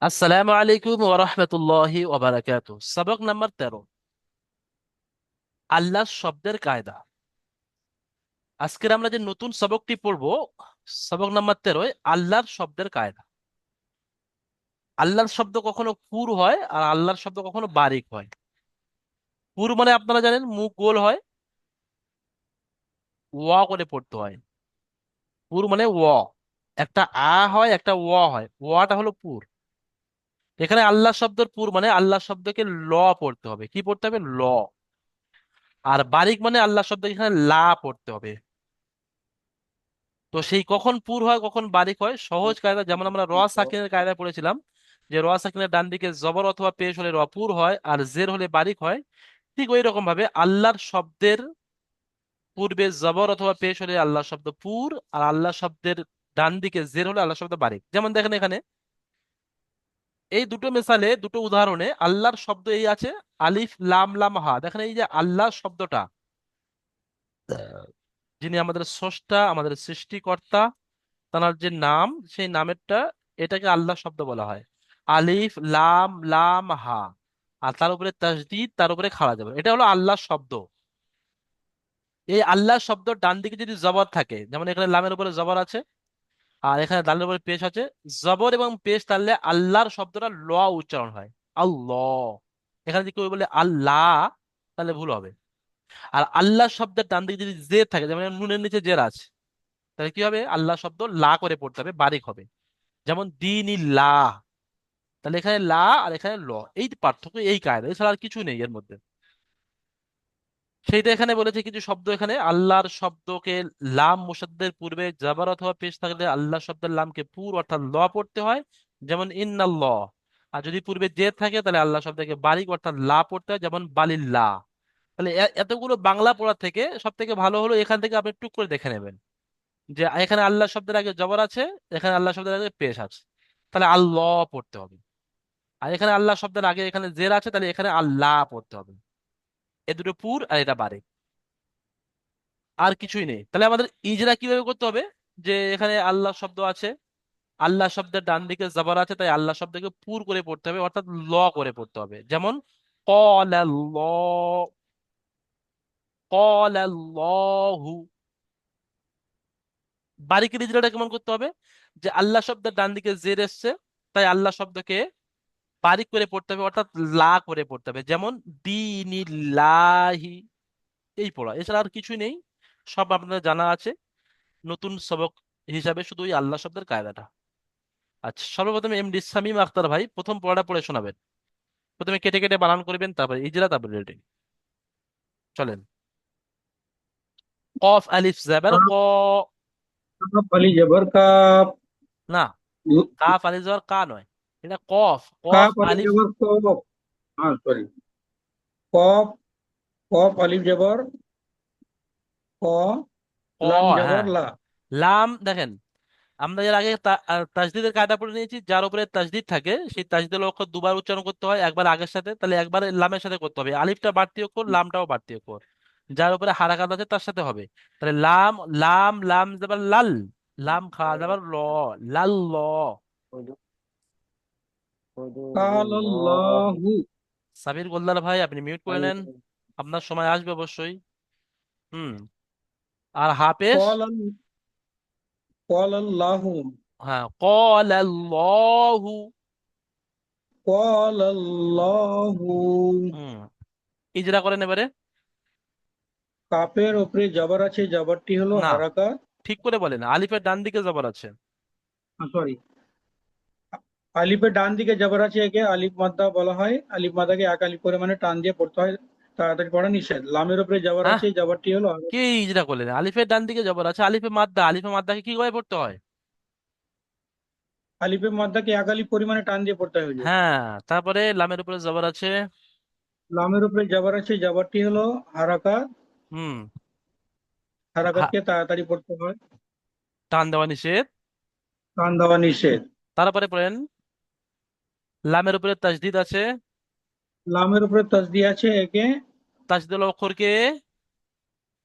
আসসালামু আলাইকুম ওয়া রাহমাতুল্লাহি ওয়া বারাকাতুহু। সবক নাম্বার 13, আল্লাহর শব্দের কায়দা। আজকের আমরা যে নতুন সবকটি পড়ব, সবক নাম্বার 13, আল্লাহর শব্দের কায়দা। আল্লাহর শব্দ কখনো পুর হয় আর আল্লাহর শব্দ কখনো বারিক হয়। পুর মানে আপনারা জানেন মুখ গোল হয়, ওয়া করে পড়তে হয়। পুর মানে একটা আ হয়, একটা হয়, ওয়াটা হলো পুর। এখানে আল্লাহ শব্দের পুর মানে আল্লাহ শব্দকে ল পড়তে হবে। কি পড়তে হবে? ল। আর বারিক মানে আল্লাহ শব্দকে এখানে লা পড়তে হবে। তো সেই কখন পুর হয় কখন বারিক হয়, সহজ কায়দা, যেমন আমরা র সাকিনের কায়দা পড়েছিলাম, যে র সাকিনের ডান দিকে জবর অথবা পেশ হলে র পুর হয় আর জের হলে বারিক হয়। ঠিক ওই রকম ভাবে আল্লাহর শব্দের পূর্বে জবর অথবা পেশ হলে আল্লাহ শব্দ পুর, আর আল্লাহ শব্দের ডান দিকে জের হলে আল্লাহ শব্দ বারিক। যেমন দেখেন এখানে এই দুটো মেসালে, দুটো উদাহরণে আল্লাহর শব্দ এই আছে আলিফ লাম লাম হা। দেখেন এই যে আল্লাহ শব্দটা, যিনি আমাদের স্রষ্টা, আমাদের সৃষ্টিকর্তা, তার যে নাম, সেই নামেরটা, এটাকে আল্লাহ শব্দ বলা হয়। আলিফ লাম লাম হা, আর তার উপরে তাসদিদ, তার উপরে খাড়া যাবে, এটা হলো আল্লাহ শব্দ। এই আল্লাহ শব্দ ডান দিকে যদি জবর থাকে, যেমন এখানে লামের উপরে জবর আছে আর এখানে দালের উপরে পেশ আছে, জবর এবং পেশ তাহলে আল্লাহর শব্দটা ল উচ্চারণ হয়, আল্লাহ। এখানে যদি কেউ বলে আল্লাহ, তাহলে ভুল হবে। আর আল্লাহ শব্দের ডান দিকে যদি জের থাকে, যেমন নুনের নিচে জের আছে, তাহলে কি হবে? আল্লাহ শব্দ লা করে পড়তে হবে, বারিক হবে। যেমন দিনিল্লাহ, তাহলে এখানে লা আর এখানে ল, এই পার্থক্য, এই কায়দা, এছাড়া আর কিছু নেই এর মধ্যে। সেইটা এখানে বলেছে কিছু শব্দ, এখানে আল্লাহর শব্দকে লাম মুসাদ্দের পূর্বে জাবার অথবা পেশ থাকলে আল্লাহ শব্দের লামকে পুর অর্থাৎ ল পড়তে হয়, যেমন ইন্নাল্লাহ। আর যদি পূর্বে জেদ থাকে তাহলে আল্লাহ শব্দকে বারিক অর্থাৎ লা পড়তে হয়, যেমন বালিল্লাহ। তাহলে এতগুলো বাংলা পড়ার থেকে সব থেকে ভালো হলো এখান থেকে আপনি টুক করে দেখে নেবেন যে এখানে আল্লাহ শব্দের আগে জবর আছে, এখানে আল্লাহ শব্দের আগে পেশ আছে, তাহলে আল্লাহ পড়তে হবে। আর এখানে আল্লাহ শব্দের আগে এখানে জের আছে, তাহলে এখানে আল্লাহ পড়তে হবে। এ দুটো পুর আর এটা বারে, আর কিছুই নেই। তাহলে আমাদের ইজরা কিভাবে করতে হবে? যে এখানে আল্লাহ শব্দ আছে, আল্লাহ শব্দের ডান দিকে জবর আছে, তাই আল্লাহ শব্দকে পুর করে পড়তে হবে, অর্থাৎ ল করে পড়তে হবে। যেমন ক্বালাল্লাহ, ক্বালাল্লাহু। বারিকের ইজরাটা কেমন করতে হবে? যে আল্লাহ শব্দের ডান দিকে জের এসছে, তাই আল্লাহ শব্দকে বারিক করে পড়তে হবে, অর্থাৎ লা করে পড়তে হবে। যেমন দিনিল্লাহি, এই পড়া, এছাড়া আর কিছুই নেই। সব আপনাদের জানা আছে। নতুন সবক হিসাবে শুধু ওই আল্লাহ শব্দের কায়দাটা। আচ্ছা, সর্বপ্রথমে এমডি শামীম আখতার ভাই প্রথম পড়াটা পড়ে শোনাবেন। প্রথমে কেটে কেটে বানান করবেন, তারপরে ইজরা, তারপরে রেডি। চলেন। কফ আলিফ জাবার ক। কাপ আলি জবর কাপ। না, কাফ আলিফ জাবার কা নয়, এটা কফ, কফ কাপ আলি আলিফ। জবর কপ। হ্যাঁ, সরি। কপ। কপ আলিফ জবর ক। ক, লাম জবর হ্যাঁ। লা। লাম দেখেন, আমরা এর আগে তাজদিদের কায়দা পড়ে নিয়েছি, যার উপরে তাজদিদ থাকে সেই তাজদিদের অক্ষর দুবার উচ্চারণ করতে হয়, একবার আগের সাথে, তাহলে একবার লামের সাথে করতে হবে। আলিফটা বাড়তি অক্ষর, লামটাও বাড়তি অক্ষর। যার উপরে হারাকাত আছে তার সাথে হবে। তাহলে লাম, লাম লাম যাবার লাল, লাম খা যাবার ল, লাল ল। কাল আল্লাহু। সাবির গোলদার ভাই আপনি মিউট করে নেন, আপনার সময় আসবে অবশ্যই। হুম। আর হাফেজ, কল কল আল্লাহু। হ্যাঁ, কল আল্লাহু। কল আল্লাহু। হুম, ইজরা করেন এবারে। কাপের উপরে জবর আছে, জবরটি হলো না, হারাকাত। ঠিক করে বলেন, আলিফের ডান দিকে জবর আছে। সরি। আলিফের ডান দিকে জবর আছে, একে আলিফ মাদ্দা বলা হয়। আলিফ মাদ্দাকে এক আলিফ পরিমাণে টান দিয়ে পড়তে হয়, তাড়াতাড়ি পড়া নিষেধ। লামের উপরে জবর হ্যাঁ, আছে, জবরটি হলো কি ইজরা করলেন? আলিফের ডান দিকে জবর আছে, আলিফে মাদ্দা, আলিফে মাদ্দাকে কি করে পড়তে হয়? আলিফের মাদ্দাকে এক আলিফ পরিমাণে টান দিয়ে পড়তে হয় হুজুর। হ্যাঁ, তারপরে লামের উপরে জবর আছে। লামের উপরে জবর আছে, জবরটি হলো হারাকাত। হুম। হারাকাতকে তাড়াতাড়ি পড়তে হয়। টান দেওয়া নিষেধ। টান দেওয়া নিষেধ। তারপরে পড়েন, লামের উপরে তাজদিদ আছে, লামের উপরে তাসদি আছে, একে তাজদিদ অক্ষরকে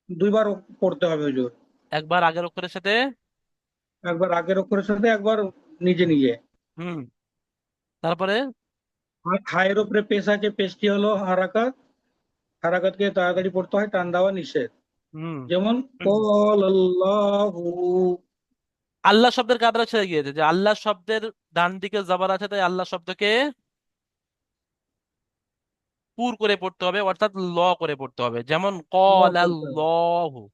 দুইবার পড়তে হবে হুজুর। একবার আগের অক্ষরের সাথে। একবার আগের অক্ষরের সাথে, একবার নিজে নিজে। হুম। তারপরে হায়ের উপরে পেশ আছে, পেশটি হলো হারাকাত, হারাকাতকে তাড়াতাড়ি পড়তে হয়, টান দেওয়া নিষেধ। হুম। যেমন কল আল্লাহু। আল্লাহ শব্দের কাদরা ছেড়ে গিয়েছে, যে আল্লাহ শব্দের ডান দিকে জবর আছে, তাই আল্লাহ শব্দকে পুর করে পড়তে হবে, অর্থাৎ ল করে পড়তে হবে। যেমন ল কল পড়তে হবে। আল্লাহ।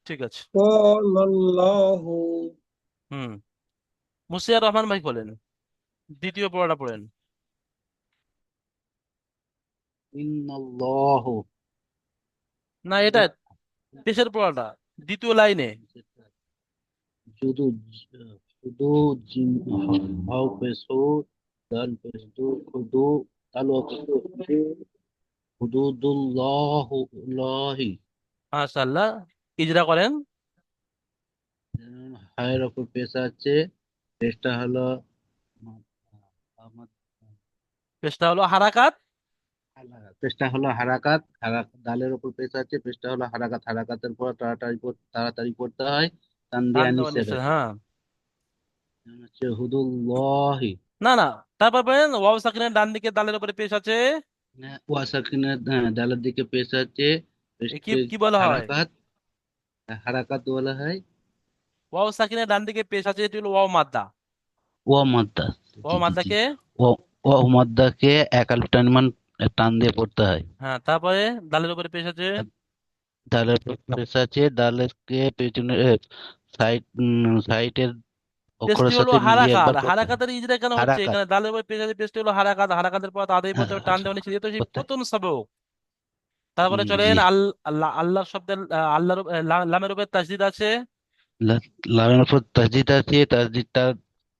ঠিক আছে। কল আল্লাহু। হুম। মুসিয়ার রহমান ভাই বলেন, দ্বিতীয় পড়াটা পড়েন। ইন্নাল্লাহু। না, এটা পেশের পড়াটা দ্বিতীয় লাইনে। শুধু শুধু জিম হাউ পেছো দাল পেছো খুদু তালু পেছো হুদুদুল্লাহি। মাশাআল্লাহ। ইজরা করেন। হায়ের ওপর পেশ আছে, পেশটা হলো পেশটা হলো হারাকাত। পেশটা হলো হারাকাত, দালের ওপর পেশ আছে, পেশটা হলো হারাকাত, হারাকাতের পর তাড়াতাড়ি তাড়াতাড়ি পড়তে হয়, টান টান দেয়া দেওয়া নিষেধ নিষেধ, আছে। হ্যাঁ। হচ্ছে হুদুল্লাহি। না না, তারপর বলেন ওয়াও সাকিনের ডান দিকে দালের উপরে পেশ আছে। ওয়াসাকিনের ডালের দিকে পেশ আছে, কি পেশকে কি বলা হয়? হারাকাত, হারাকাত বলা হয়। ওয়াও সাকিনের ডান দিকে পেশ আছে, এটি হলো ওয়াও মাদ্দা। ও মাদ্দা। জি ওয়াও জি জি। মাদ্দাকে। ও ও মাদ্দাকে এক আলিফ টান টান দিয়ে পড়তে হয়। হ্যাঁ, তারপরে দালের উপরে পেশ আছে। আর দালের পেশ আছে, দালেরকে পেছনে সাইডের পেশটি অক্ষরের হলো সাথে মিলিয়ে হারাকাত। একবার পড়তে হয়। হারাকাতের ইজরা কেন হচ্ছে হারাকাত। এখানে? দালের উপরে পেশ আছে, পেশটি হলো হারাকাত, হারাকাতের পর তাদের হ্যাঁ, পড়তে হবে, টান দেওয়া নিষেধ, যেহেতু সেই পড়তে হয়। প্রথম সবক। তারপরে জি। চলেন আল্লাহ, আল্লাহর শব্দের আল্লাহর লামের উপরে তাসদিদ আছে। লামের উপর তাসদিদ আছে, তাসদিদটা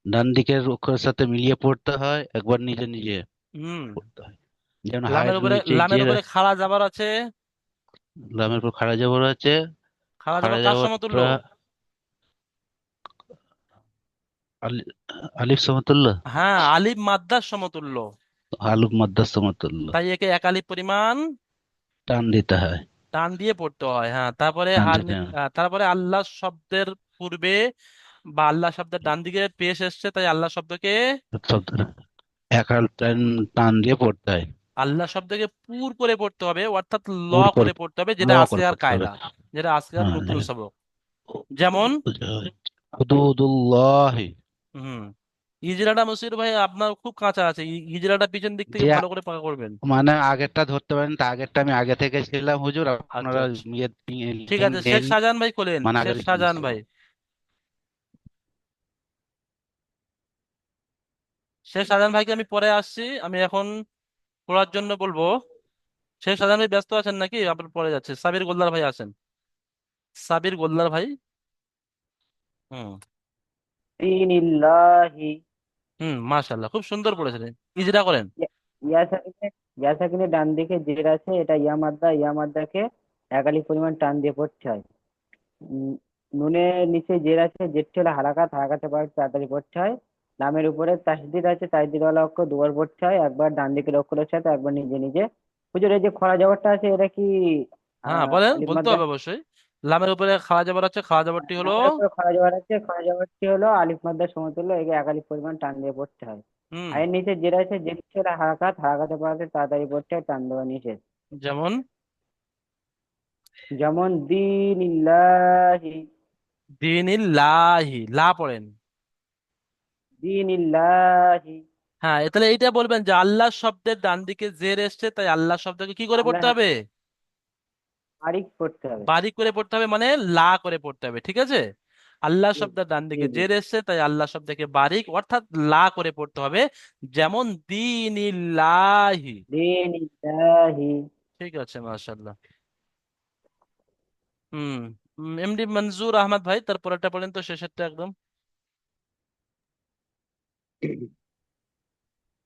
ডান দিকের অক্ষরের সাথে মিলিয়ে পড়তে হয়, একবার নিজে নিজে হুম। পড়তে হয়। যেমন লামের হায়ের উপরে নিচে যে লামের উপরে খাড়া জাবার আছে। লামের উপর খাড়া জবর আছে, খাড়া খাড়া জাবার কার সমতুল্য? জবরটা আলি- আলিফ সমতুল্য। হ্যাঁ, আলিফ মাদ্দার সমতুল্য। আলুফ মাদ্দার সমতুল্য। তাই একে এক আলিফ পরিমাণ টান দিতে হয়। টান দিয়ে পড়তে হয়। হ্যাঁ, তারপরে টান দিতে হয়। তারপরে আল্লাহ শব্দের পূর্বে বা আল্লাহ শব্দের ডান দিকে পেশ এসছে, তাই আল্লাহ শব্দকে শব্দটা এক আল টান টান দিয়ে পড়তে হয়। আল্লাহ শব্দকে পুর করে পড়তে হবে, অর্থাৎ ল পুর করে করে পড়তে হবে, ল যেটা করে আজকের পড়তে হবে। কায়দা, যেটা আজকের হ্যাঁ, নতুন সবক। যেমন হুদুদুল্লাহি। হুম, ইজরাটা মুসির ভাই আপনার খুব কাঁচা আছে, ইজরাটা পিছন দিক থেকে যে ভালো করে পাকা করবেন। মানে আগেরটা ধরতে পারেন, তা আগেরটা আমি আগে থেকে ছিলাম হুজুর, আচ্ছা আপনারা আচ্ছা, ঠিক আছে। শেখ নেন, শাহজাহান ভাই খোলেন, মানে আগে শেখ লিখে শাহজাহান নিছি। ভাই। শেখ শাহজাহান ভাইকে আমি পরে আসছি, আমি এখন পড়ার জন্য বলবো। শেখ শাহজাহান ভাই ব্যস্ত আছেন নাকি? আপনার পরে যাচ্ছে, সাবির গোল্লার ভাই আছেন। সাবির গোল্লার ভাই। হুম। দীনিল্লাহি। মাশাআল্লাহ, খুব সুন্দর পড়েছেন। ইজরা করেন। ইয়া সাকিনের ইয়া সাকিনের ডান দিকে জের আছে, এটা ইয়া মাদ্দা, ইয়া মাদ্দাকে এক আলিফ পরিমাণ টান দিয়ে পড়তে হয়। উম, নুনের নিচে জের আছে, জেরটি হলো হারাকাত, হারাকাতে পর তাড়াতাড়ি পড়তে হয়। নামের উপরে তাসদিদ আছে, তাসদিদ ওয়ালা অক্ষর দুবার পড়তে হয়, একবার ডান দিকের অক্ষরের সাথে, একবার নিজে নিজে। হুজুর, এই যে খরা জবরটা আছে, এটা কি হ্যাঁ বলেন, আলিফ বলতে মাদ্দা? হবে অবশ্যই। লামের উপরে খাড়া জবর আছে, খাড়া জবরটি হলো। নামের উপরে খরা জবর আছে, খরা জবরটি হলো আলিফ মাদ্দার সমতুল্য, একে এক আলিফ পরিমাণ টান দিয়ে পড়তে হয়। হুম। আয়ের নিচে জের আছে, জেরটি হলো হারাকাত, হারাকাতে পড়াতে তাড়াতাড়ি পড়তে হয়, টান দেওয়া নিষেধ। যেমন যেমন দিন ইল্লাহি। দিনিল্লাহি, লা পড়েন। দিন ইল্লাহি। হ্যাঁ, তাহলে এইটা বলবেন যে আল্লাহ শব্দের ডান দিকে জের এসছে, তাই আল্লাহ শব্দকে কি করে আল্লাহ, পড়তে হবে? তারিখ পড়তে হবে। বারিক করে পড়তে হবে, মানে লা করে পড়তে হবে, ঠিক আছে? আল্লাহ জি শব্দের ডান জি দিকে জি। জের এসছে, তাই আল্লাহ শব্দকে বারিক অর্থাৎ লা করে পড়তে হবে। যেমন দিনিল্লাহি। দিন ইল্লাহি। ঠিক আছে, মাশাআল্লাহ। হুম। এমডি মনজুর আহমদ ভাই, তারপরেরটা পড়েন তো, শেষেরটা একদম।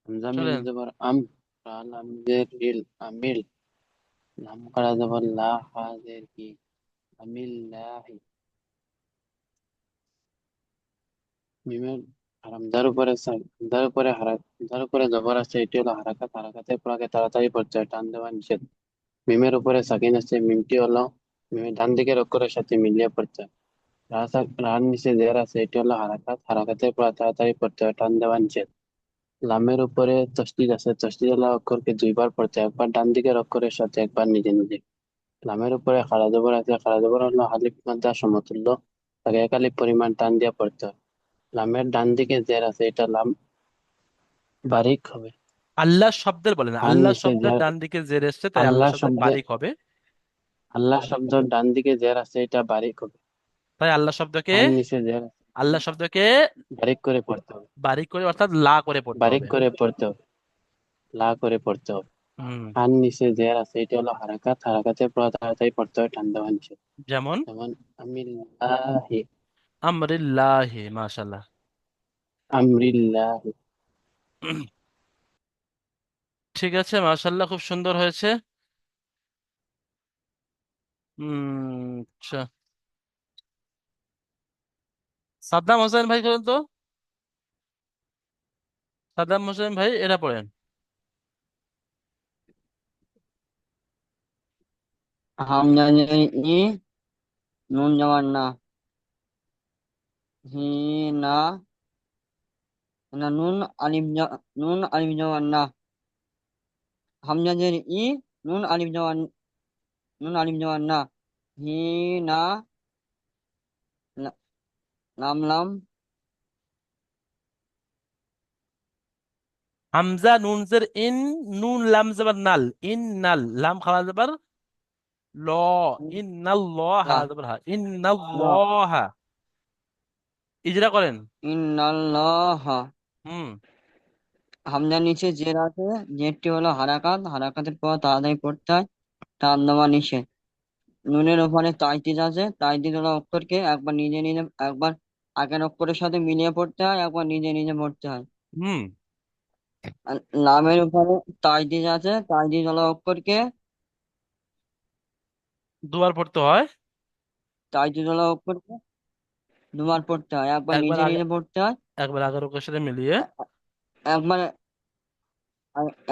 হামজা মিম চলেন। জবর আম, রা লাম জের ইল, আমিল, লাম খাড়া জবর লা, হা জের কি, আমিল্লাহি। মিমের হামজার উপরে হামজার উপরে জবর আছে, এটি হলো হারাকাত, হারাকাতের পর আগে তাড়াতাড়ি পড়তে হয়, টান দেওয়া নিষেধ। মিমের উপরে সাকিন আছে, মিমটি হলো মিমের ডান দিকের অক্ষরের সাথে মিলিয়ে পড়তে হয়। রার নিচে জের আছে, এটি হলো হারাকাত, হারাকাতের পর তাড়াতাড়ি পড়তে হয়, টান দেওয়া নিষেধ। লামের উপরে তসদিদ আছে, তসদিদ আলা অক্ষরকে দুইবার পড়তে হয়, একবার ডান দিকের অক্ষরের সাথে, একবার নিজে নিজে। লামের উপরে খাড়া জবর আছে, খাড়া জবর হলো আলিফ মাদ্দা সমতুল্য, তাকে এক আলিফ পরিমাণ টান দিয়ে পড়তে হয়। লামের ডান দিকে জের আছে, এটা লাম বারিক হবে। আল্লাহ শব্দের বলেন, হার আল্লাহ নিচে শব্দের জের, ডান দিকে জের এসছে তাই আল্লাহ আল্লাহ শব্দের শব্দে, বারিক হবে। আল্লাহ শব্দ ডান দিকে জের আছে, এটা বারিক হবে। তাই আল্লাহ শব্দকে, হার নিচে জের আছে, আল্লাহ শব্দকে বারিক করে পড়তে হবে, বারিক করে অর্থাৎ লা করে পড়তে বারিক হবে। করে পড়তে হবে, লা করে পড়তে হবে। হুম। হার নিচে জের আছে, এটা হলো হারাকাত, হারাকাতের পর তাড়াতাড়ি পড়তে হয়, ঠান্ডা হওয়া নিচে। যেমন যেমন আমিল্লাহি, আমরিল্লাহি, মাশাআল্লাহ। আমরিল্লাহি। ঠিক আছে, মাশাআল্লাহ, খুব সুন্দর হয়েছে। আচ্ছা, সাদ্দাম হোসেন ভাই করেন তো, সাদ্দাম হোসেন ভাই এটা পড়েন। হামজার ই, নুন জবর না, হি না, না নুন নুন আলিফ জবর না, হামজার ই, নুন আলিফ জবর, নুন আলিফ জবর না, হি না, লা- লাম লাম, হামজা নুন জের ইন, নুন লাম জবর নাল, ইন নাল, লাম খালা জবর ল, ইন্নাল্লাহ লা, হা জবর হা, ল, ইন্নাল্লাহ। ইজরা করেন। ইন্নাল্লাহ। হুম। হামজার নিচে জের আছে, জেরটি হলো হারাকাত, হারাকাতের পর তাড়াতাড়ি পড়তে হয়, টান দেওয়া নিষেধ। নুনের ওপরে তাইতিজ আছে, তাইতিজ হলো অক্ষরকে একবার নিজে নিজে, একবার আগের অক্ষরের সাথে মিলিয়ে পড়তে হয়, একবার নিজে নিজে পড়তে হয়। হুম। আর লামের উপরে তাইতিজ আছে, তাইতিজ হলো অক্ষরকে, দুবার পড়তে হয়। তাইতিজ হলো অক্ষরকে দুবার পড়তে হয়, একবার একবার নিজে আগে, নিজে পড়তে হয়, একবার আগের অক্ষরের সাথে মিলিয়ে। একবার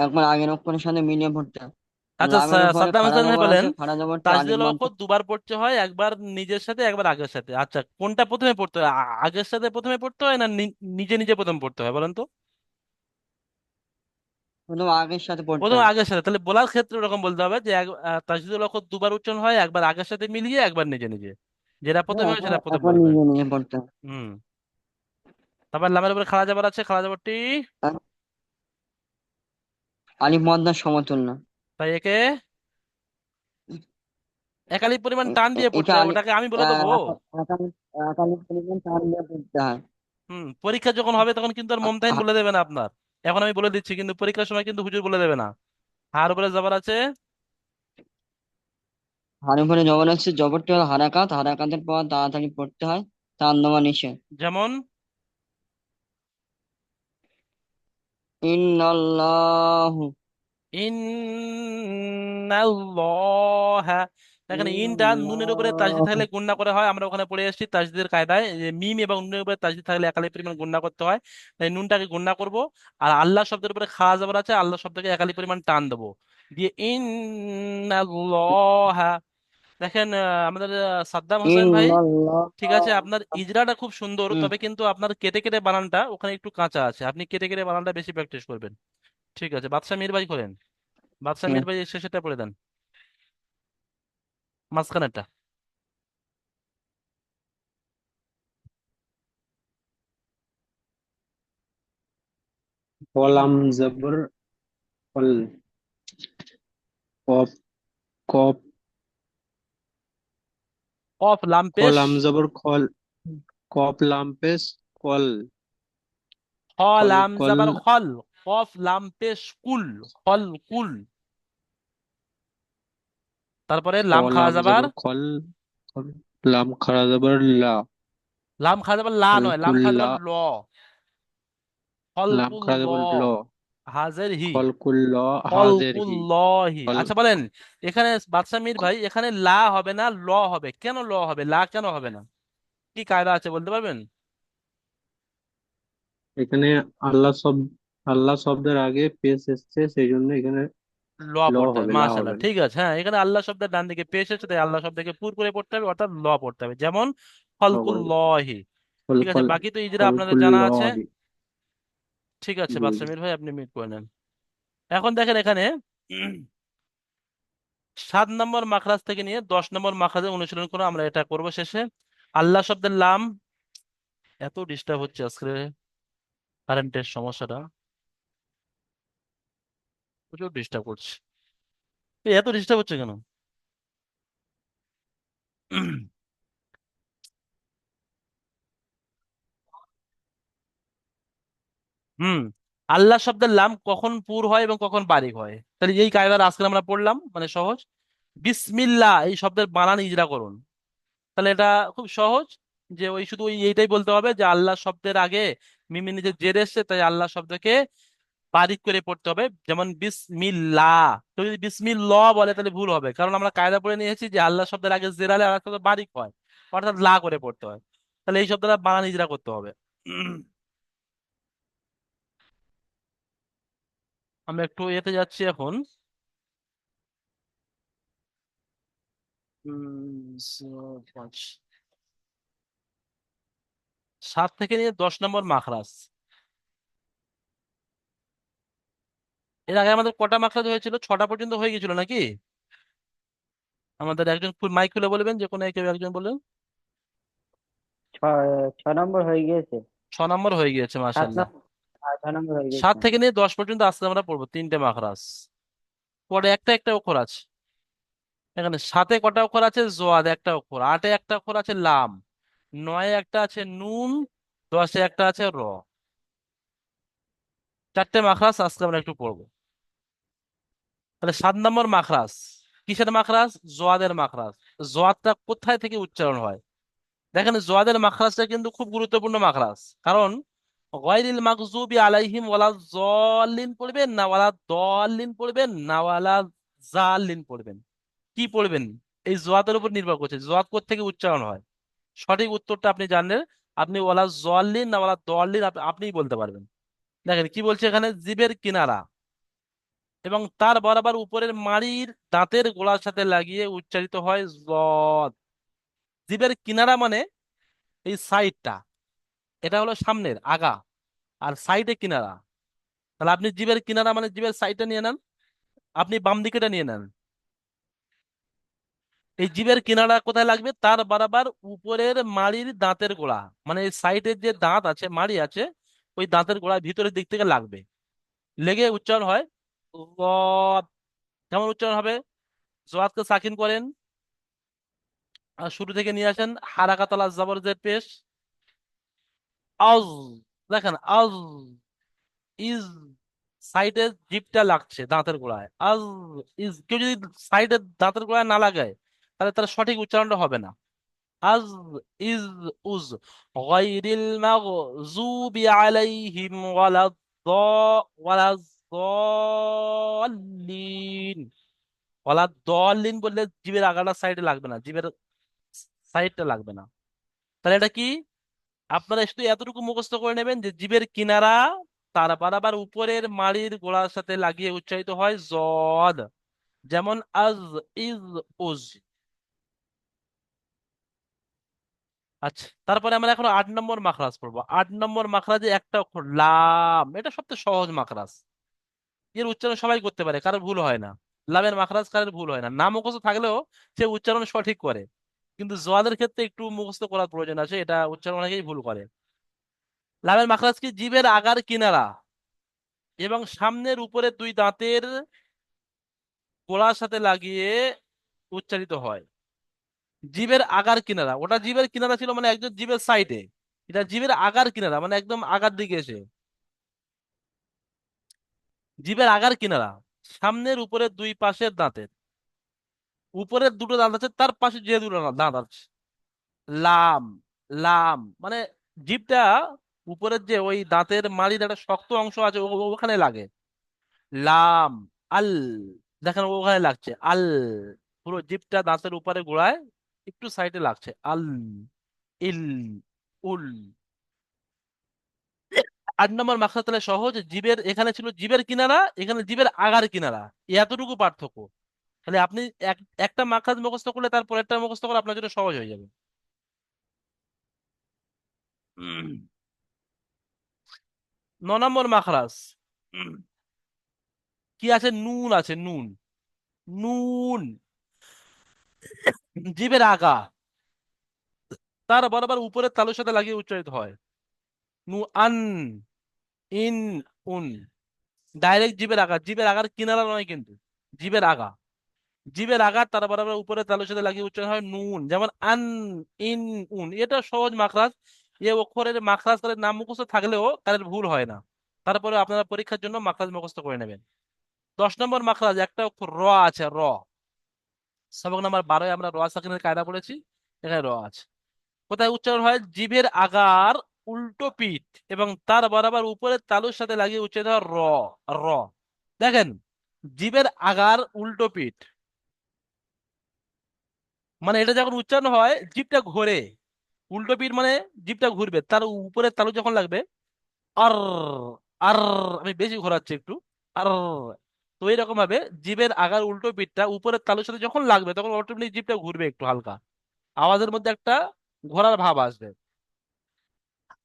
একবার আগের অক্ষরের সাথে মিলিয়ে পড়তে হয়। আচ্ছা, লামের উপরে সাদ্দাম খাড়া হোসেন ভাই জবর বলেন, আছে, খাড়া জবরটি আলিফ তাসদীদুল মাদ্দা। অক্ষর দুবার পড়তে হয়, একবার নিজের সাথে একবার আগের সাথে। আচ্ছা, কোনটা প্রথমে পড়তে হয়, আগের সাথে প্রথমে পড়তে হয় না নিজে নিজে প্রথমে পড়তে হয় বলেন তো? প্রথম আগের সাথে পড়তে প্রথমে হয়। আগের সাথে, তাহলে বলার ক্ষেত্রে ওরকম বলতে হবে যে তাসদীদুল অক্ষর দুবার উচ্চারণ হয়, একবার আগের সাথে মিলিয়ে, একবার নিজে নিজে। যেটা হ্যাঁ, প্রথমে হয় একবার সেটা প্রথমে একবার বলবেন। নিজে নিজে পড়তে হয়। হুম। তারপর লামের উপরে খাড়া জাবার আছে, খাড়া জাবারটি আর আলিফ মাদ্দার সমতুল্য। তাই একে একালি পরিমাণ টান দিয়ে একে পড়তে হয়, আলি ওটাকে আমি বলে দেবো। একালি, একালি পরিমাণ টান দিয়ে পড়তে হয়। হুম, পরীক্ষা যখন হবে তখন কিন্তু আর মমতাহিন বলে দেবে না আপনার। এখন আমি বলে দিচ্ছি, কিন্তু পরীক্ষার সময় কিন্তু হুজুর বলে দেবে না। হার উপরে জবর আছে। হার উপরে জবর আছে, জবরটি হলো হারাকাত, হারাকাতের পর তাড়াতাড়ি পড়তে হয়, টান দেওয়া নিষেধ। যেমন ইন্নাল্লাহু, ইন্নাল্লাহা, এখানে ইনটা নুনের উপরে তাসদিদ ইন্নাল্লাহু, থাকলে গুণনা করা হয়, আমরা ওখানে পড়ে এসেছি তাসদিদের কায়দায় যে মিম এবং নুনের উপরে তাসদিদ থাকলে একালি পরিমাণ গুণনা করতে হয়। তাই নুনটাকে গুণনা করব। আর আল্লাহ শব্দের উপরে খাওয়া যাবার আছে, আল্লাহ শব্দকে একালি পরিমাণ টান দেবো, দিয়ে ইন্নাল্লাহা। দেখেন আমাদের সাদ্দাম হোসেন ভাই, ইন্নাল্লাহ। ঠিক আছে, আপনার ইজরাটা খুব সুন্দর, হুম, তবে কিন্তু আপনার কেটে কেটে বানানটা ওখানে একটু কাঁচা আছে, আপনি কেটে কেটে বানানটা বেশি প্র্যাকটিস করবেন। ঠিক আছে, বাদশা মির ভাই করেন। বাদশা ঠিক মির আছে। ভাই শেষেরটা পড়ে দেন, মাঝখানেরটা। কলাম জবর কল, কপ, কপ, কফ লাম পেশ, কলাম জবর খল, কপ লাম পেশ কল, খ কল লাম কল, জাবার খল, কফ লাম পেশ কুল, খল কুল। তারপরে লাম খাওয়া কলাম যাবার, জবর খল, খল, লাম খাড়া জবর লা, লাম খাওয়া যাবার লা নয়, লাম খাওয়া খলকুল্লা, যাবার ল, খল লাম কুল খাড়া ল, জবর ল, হাজের হি, খলকুল্ল কল হাজের হি, কুল্লাহি। খল, আচ্ছা বলেন, এখানে বাদশা মির ভাই এখানে লা হবে না ল হবে, কেন ল হবে, লা কেন হবে না? কি কায়দা আছে বলতে পারবেন? এখানে আল্লাহ শব্দ, আল্লাহ শব্দের আগে পেশ এসছে, সেই জন্য এখানে ল ল পড়তে হবে, হবে, লা মাশাআল্লাহ, হবে না। ঠিক আছে। হ্যাঁ, এখানে আল্লাহ শব্দের ডান দিকে পেশ এসেছে তাই আল্লাহ শব্দকে পুর করে পড়তে হবে, অর্থাৎ ল পড়তে হবে। যেমন ল পড়বে, খলকুল্লাহি। ঠিক আছে, খলকল, বাকি তো ইজরা আপনাদের জানা আছে। খলকুল্লাহি। ঠিক আছে জি জি। বাদশামির ভাই, আপনি মিট করে নেন। এখন দেখেন এখানে 7 নম্বর মাখরাজ থেকে নিয়ে 10 নম্বর মাখরাজে অনুশীলন করে আমরা এটা করব শেষে। আল্লাহ শব্দের লাম, এত ডিস্টার্ব হচ্ছে আজকে কারেন্টের সমস্যাটা, প্রচুর ডিস্টার্ব করছে। এত ডিস্টার্ব হচ্ছে কেন? হুম। আল্লাহ শব্দের লাম কখন পুর হয় এবং কখন বারিক হয়, তাহলে এই কায়দার আজকে আমরা পড়লাম, মানে সহজ। বিসমিল্লাহ এই শব্দের বানান ইজরা করুন। তাহলে এটা খুব সহজ, যে ওই শুধু ওই এইটাই বলতে হবে যে আল্লাহ শব্দের আগে মিমি নিজে জের এসছে, তাই আল্লাহ শব্দকে বারিক করে পড়তে হবে, যেমন বিসমিল্লাহ। তো যদি বিসমিল্লাহ বলে তাহলে ভুল হবে, কারণ আমরা কায়দা পড়ে নিয়েছি যে আল্লাহ শব্দের আগে জের আলে আল্লাহ শব্দ বারিক হয়, অর্থাৎ লা করে পড়তে হয়। তাহলে এই শব্দটা বানান ইজরা করতে হবে। আমরা একটু এতে যাচ্ছি এখন। 5, 7 থেকে নিয়ে 10 নম্বর মাখরাজ। এর আগে আমাদের কটা মাখরাজ হয়েছিল? 6টা পর্যন্ত হয়ে গেছিল নাকি? আমাদের একজন মাইক খুলে বলবেন, যে কোনো কেউ একজন বলবেন। ছ 6 নম্বর হয়ে গিয়েছে। 6 নম্বর হয়ে গিয়েছে, সাত মাশাল্লাহ। নম্বর 6 নম্বর হয়ে সাত গেছে। থেকে নিয়ে 10 পর্যন্ত আজকে আমরা পড়বো 3টে মাখরাজ। পরে একটা একটা অক্ষর আছে এখানে। 7-এ কটা অক্ষর আছে? জোয়াদ একটা অক্ষর। 8-এ একটা অক্ষর আছে লাম। 9-এ একটা আছে নুন। 10-এ একটা আছে র। 4টে মাখরাজ আজকে আমরা একটু পড়বো। তাহলে 7 নম্বর মাখরাজ, কিসের মাখরাজ? জোয়াদের মাখরাজ। জোয়াদটা কোথায় থেকে উচ্চারণ হয়? দেখেন জোয়াদের মাখরাজটা কিন্তু খুব গুরুত্বপূর্ণ মাখরাজ, কারণ গয়রিল মাগজুবি আলাইহিম ওয়ালা জল্লিন পড়বেন না ওয়ালা দল্লিন পড়বেন না ওয়ালা জাল্লিন পড়বেন, কি পড়বেন এই জোয়াদের উপর নির্ভর করছে জোয়াদ কোত্থেকে উচ্চারণ হয়। সঠিক উত্তরটা আপনি জানলে আপনি ওয়ালা জল্লিন না ওয়ালা দল্লিন আপনিই বলতে পারবেন। দেখেন কি বলছে এখানে, জিবের কিনারা এবং তার বরাবর উপরের মাড়ির দাঁতের গোড়ার সাথে লাগিয়ে উচ্চারিত হয় জদ। জিবের কিনারা মানে এই সাইডটা, এটা হলো সামনের আগা, আর সাইডে কিনারা। তাহলে আপনি জিভের কিনারা মানে জিভের সাইডটা নিয়ে নেন, আপনি বাম দিকেটা নিয়ে নেন। এই জিভের কিনারা কোথায় লাগবে? তার বরাবর উপরের মাড়ির দাঁতের গোড়া, মানে এই সাইডের যে দাঁত আছে, মাড়ি আছে, ওই দাঁতের গোড়া ভিতরের দিক থেকে লাগবে, লেগে উচ্চারণ হয় জ। কেমন উচ্চারণ হবে? জোয়াদকে সাকিন করেন, আর শুরু থেকে নিয়ে আসেন হারাকাতলা জবর জের পেশ আজ। দেখেন আজ, ইজ, সাইডে জিভটা লাগছে দাঁতের গোড়ায় আজ। ইজ, কেউ যদি সাইডে দাঁতের গোড়ায় না লাগায় তাহলে তার সঠিক উচ্চারণটা হবে না। আজ, ইজ, উজ। গায়রিল মাগযুবি আলাইহিম ওয়ালাদ-দাল্লিন। ওয়ালাদ-দাল্লিন বললে জিভের আগাটা সাইডে লাগবে না, জিভের সাইডটা লাগবে না। তাহলে এটা কি? আপনারা শুধু এতটুকু মুখস্থ করে নেবেন যে জিভের কিনারা তার বরাবর উপরের মাড়ির গোড়ার সাথে লাগিয়ে উচ্চারিত হয় জদ, যেমন আজ, ইজ, উজ। আচ্ছা, তারপরে আমরা এখন 8 নম্বর মাখরাজ পড়বো। 8 নম্বর মাখরাজে একটা অক্ষর লাম, এটা সবচেয়ে সহজ মাখরাজ। এর উচ্চারণ সবাই করতে পারে, কারোর ভুল হয় না। লামের মাখরাজ কারোর ভুল হয় না, না মুখস্থ থাকলেও সে উচ্চারণ সঠিক করে। কিন্তু জোয়াদের ক্ষেত্রে একটু মুখস্থ করার প্রয়োজন আছে, এটা উচ্চারণ অনেকেই ভুল করে। লামের মাখরাজ কি? জিভের আগার কিনারা এবং সামনের উপরের দুই দাঁতের গোড়ার সাথে লাগিয়ে উচ্চারিত হয়। জিভের আগার কিনারা, ওটা জিভের কিনারা ছিল মানে একদম জিভের সাইডে, এটা জিভের আগার কিনারা মানে একদম আগার দিকে এসে। জিভের আগার কিনারা, সামনের উপরের দুই পাশের দাঁতের, উপরের দুটো দাঁত আছে তার পাশে যে দুটো দাঁত আছে। লাম, লাম মানে জিভটা উপরের যে ওই দাঁতের মাড়ির একটা শক্ত অংশ আছে ওখানে লাগে। লাম, আল, দেখেন ওখানে লাগছে আল, পুরো জিভটা দাঁতের উপরে গোড়ায় একটু সাইডে লাগছে আল, ইল, উল। 8 নম্বর মাখরাজ তাহলে সহজ, জিভের এখানে ছিল জিভের কিনারা, এখানে জিভের আগার কিনারা, এতটুকু পার্থক্য। তাহলে আপনি একটা মাখরাজ মুখস্থ করলে তারপর একটা মুখস্থ করা আপনার জন্য সহজ হয়ে যাবে। উম, নম্বর মাখরাজ কি আছে? নুন আছে, নুন। নুন জিভের আগা, তার বরাবর উপরের তালুর সাথে লাগিয়ে উচ্চারিত হয়। নু আন, ইন, উন। ডাইরেক্ট জিভের আগা, জিভের আগার কিনারা নয় কিন্তু, জিভের আগা। জিভের আঘাত তার বরাবর উপরে তালুর সাথে লাগিয়ে উচ্চারণ হয় নুন। যেমন আন, ইন, উন। এটা সহজ মাখরাজ। এ অক্ষরের মাখরাজ কারের নাম মুখস্থ থাকলেও কারের ভুল হয় না। তারপরে আপনারা পরীক্ষার জন্য মাখরাজ মুখস্থ করে নেবেন। 10 নম্বর মাখরাজ, একটা অক্ষর র আছে, র। সবক নাম্বার 12 আমরা র সাকিনের কায়দা পড়েছি। এখানে র আছে। কোথায় উচ্চারণ হয়? জিভের আগার উল্টো পিঠ এবং তার বরাবর উপরের তালুর সাথে লাগিয়ে উচ্চারিত হয় র। র। দেখেন, জিভের আগার উল্টো পিঠ মানে এটা যখন উচ্চারণ হয় জিভটা ঘোরে। উল্টো পিঠ মানে জিভটা ঘুরবে, তার উপরের তালু যখন লাগবে আর, আর, আমি বেশি ঘোরাচ্ছি একটু, আর। তো এইরকম ভাবে জিভের আগার উল্টো পিঠটা উপরের তালুর সাথে যখন লাগবে তখন অটোমেটিক জিভটা ঘুরবে একটু হালকা, আওয়াজের মধ্যে একটা ঘোরার ভাব আসবে।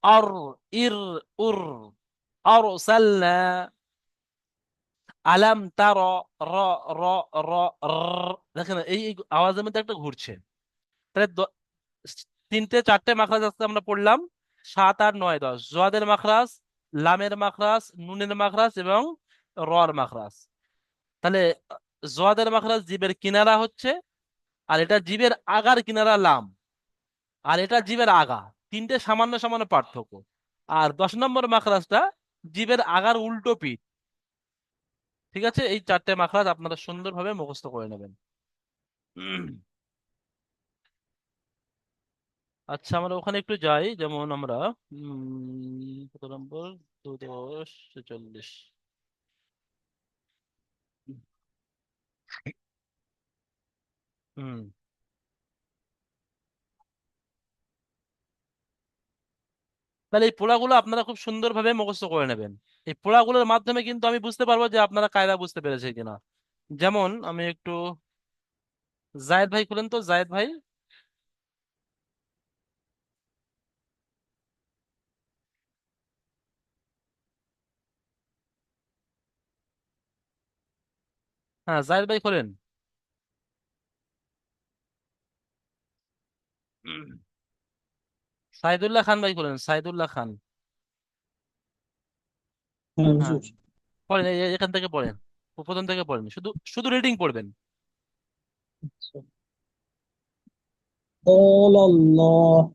আর, ইর, উর, আর সালনা, আলাম তার, র, র, র, র। দেখেন এই আওয়াজের মধ্যে একটা ঘুরছে। তাহলে তিনটে চারটে মাখরাজ আজকে আমরা পড়লাম। 7, 8, 9, 10। জোয়াদের মাখরাজ, লামের মাখরাজ, নুনের মাখরাজ এবং রর মাখরাজ। তাহলে জোয়াদের মাখরাজ জিবের কিনারা হচ্ছে, আর এটা জিবের আগার কিনারা লাম, আর এটা জিবের আগা। তিনটে সামান্য সামান্য পার্থক্য। আর 10 নম্বর মাখরাজটা জিবের আগার উল্টো পিঠ। ঠিক আছে, এই চারটে মাখরাজ আপনারা সুন্দরভাবে মুখস্থ করে নেবেন। আচ্ছা, আমরা ওখানে একটু যাই। যেমন আমরা কত নম্বর, 10, 46। হুম। তাহলে এই পোড়াগুলো আপনারা খুব সুন্দরভাবে মুখস্থ করে নেবেন। এই পোড়াগুলোর মাধ্যমে কিন্তু আমি বুঝতে পারবো যে আপনারা কায়দা বুঝতে পেরেছে কিনা। যেমন আমি একটু, জায়েদ ভাই খুলেন তো, জায়েদ ভাই। হ্যাঁ, জায়েদ ভাই খোলেন। সাইদুল্লাহ খান ভাই খোলেন, সাইদুল্লাহ খান। হ্যাঁ হ্যাঁ, হুজুর। পড়েন, এখান থেকে পড়েন। প্রথম থেকে পড়েন, শুধু শুধু রিডিং পড়বেন। قال الله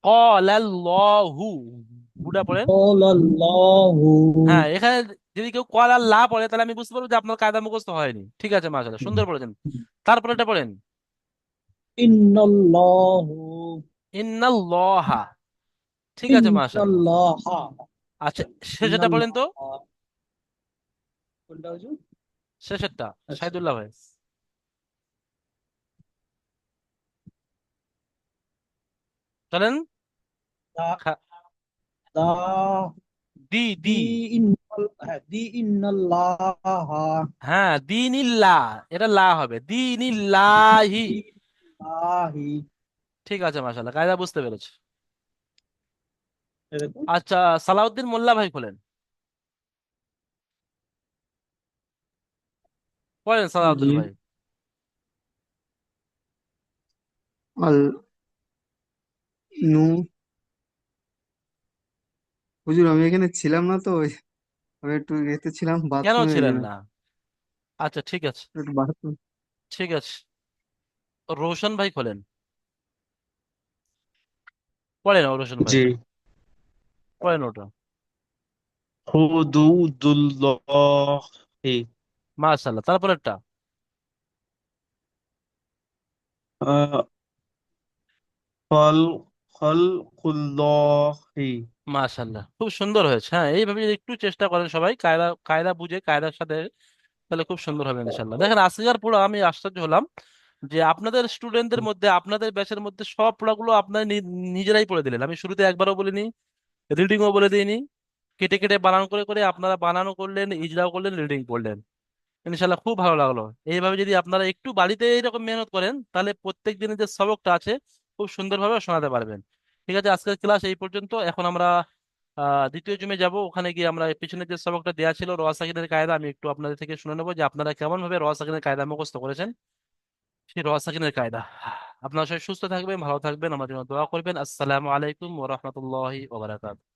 ক্বালাল্লাহু, হুটা পড়েন। قال الله হ্যাঁ, এখানে যদি কেউ কলা লা পড়ে তাহলে আমি বুঝতে পারবো যে আপনার কায়দা মুখস্থ হয়নি। ঠিক আছে, মাশাআল্লাহ, সুন্দর পড়েছেন। তারপরে এটা পড়েন, إن الله ইন্নাল্লাহা। ঠিক আছে, إن মাশাআল্লাহ। الله আচ্ছা, إن শেষেরটা পড়েন তো, الله কোনটা হুজুর? শেষেরটা। আচ্ছা। সাইদুল্লাহ ভাই চলেন। দা খা- দা দি, দি দি। হ্যাঁ দি ইন্নাল্লাহ হ্যাঁ, দিনিল্লাহ, এটা লা হবে, দিনিল্লাহি। ইল্লাহি। ঠিক আছে, মাশাআল্লাহ, কায়দা বুঝতে পেরেছি। এরকম আচ্ছা, সালাউদ্দিন মোল্লা ভাই খোলেন, পড়েন জি। সালাউদ্দিন ভাই। আল নু হুজুর আমি এখানে ছিলাম না তো আমি একটু এতে ছিলাম কেন বাথরুমে ওই ছিলেন জন্য না? আচ্ছা, ঠিক আছে, একটু বাথরুম। ঠিক আছে। রোশন ভাই খোলেন, পড়েন রোশন ভাই, জি। পড়েন ওটা। হুদুদুল্লাহি মাশাআল্লাহ, তারপরেরটা। আহ, খল খলকুল্লাহি। মাশাআল্লাহ, খুব সুন্দর হয়েছে। হ্যাঁ, এইভাবে যদি একটু চেষ্টা করেন সবাই, কায়দা কায়দা বুঝে কায়দার সাথে, তাহলে খুব সুন্দর হবে ইনশাল্লাহ। দেখেন, আজকের পড়া আমি আশ্চর্য হলাম যে আপনাদের স্টুডেন্টদের মধ্যে, আপনাদের ব্যাচের মধ্যে সব পড়াগুলো আপনারা নিজেরাই পড়ে দিলেন। আমি শুরুতে একবারও বলিনি, রিডিংও বলে দিইনি। কেটে কেটে বানান করে করে আপনারা বানানও করলেন, ইজরাও করলেন, রিডিং করলেন। ইনশাল্লাহ খুব ভালো লাগলো। এইভাবে যদি আপনারা একটু বাড়িতে এরকম মেহনত করেন তাহলে প্রত্যেক দিনের যে সবকটা আছে খুব সুন্দরভাবে শোনাতে পারবেন। ঠিক আছে, আজকের ক্লাস এই পর্যন্ত। এখন আমরা দ্বিতীয় জুমে যাব, ওখানে গিয়ে আমরা পিছনে যে সবকটা দেওয়া ছিল র সাকিনের কায়দা, আমি একটু আপনাদের থেকে শুনে নেবো যে আপনারা কেমন ভাবে র সাকিনের কায়দা মুখস্থ করেছেন, সেই র সাকিনের কায়দা। আপনারা সবাই সুস্থ থাকবেন, ভালো থাকবেন, আমার জন্য দোয়া করবেন। আসসালামু আলাইকুম ওয়া রাহমাতুল্লাহি ওয়া বারাকাতুহু।